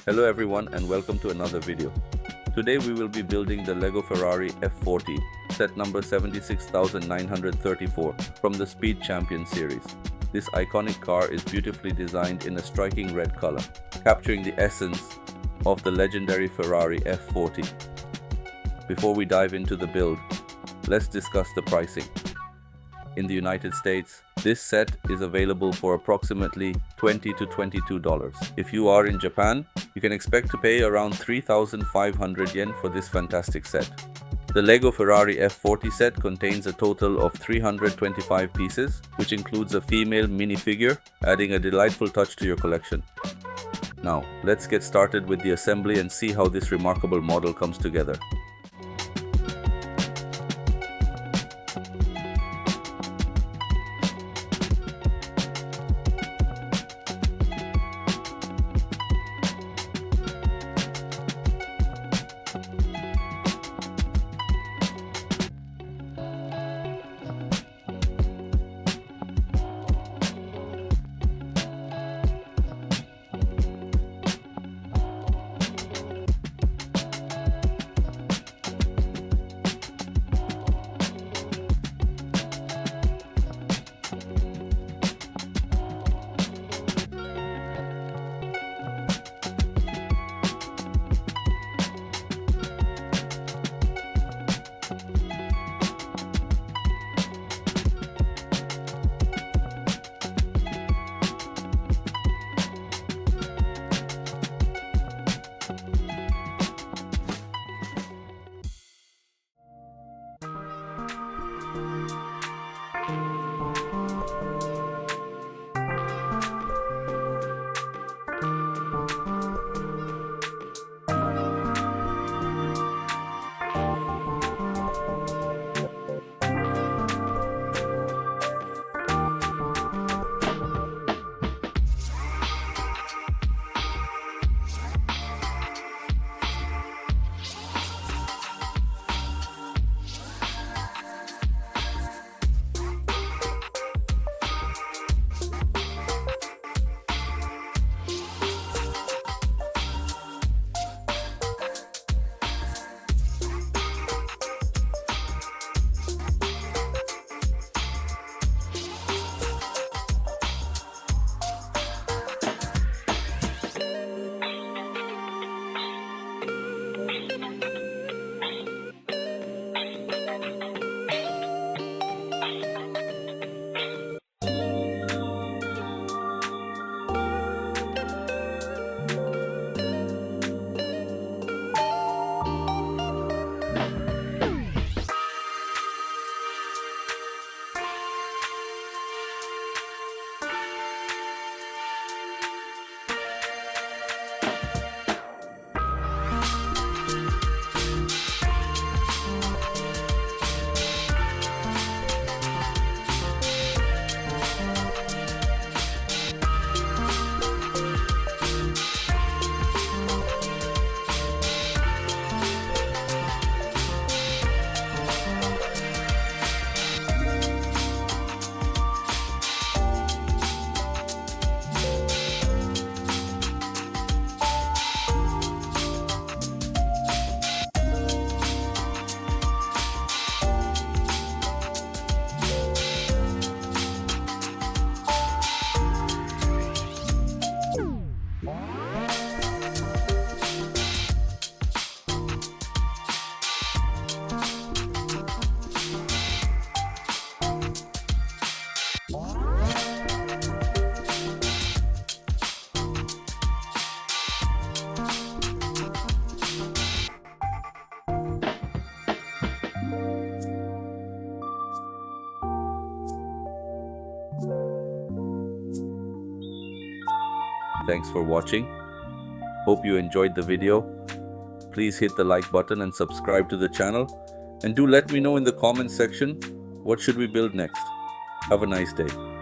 Hello everyone and welcome to another video. Today we will be building the Lego Ferrari F40 set number 76934 from the Speed Champion series. This iconic car is beautifully designed in a striking red color, capturing the essence of the legendary Ferrari F40. Before we dive into the build, let's discuss the pricing. In the United States, this set is available for approximately $20 to $22. If you are in Japan, you can expect to pay around 3,500 yen for this fantastic set. The Lego Ferrari F40 set contains a total of 325 pieces, which includes a female minifigure, adding a delightful touch to your collection. Now, let's get started with the assembly and see how this remarkable model comes together. Thanks for watching. Hope you enjoyed the video. Please hit the like button and subscribe to the channel. And do let me know in the comment section, what should we build next? Have a nice day.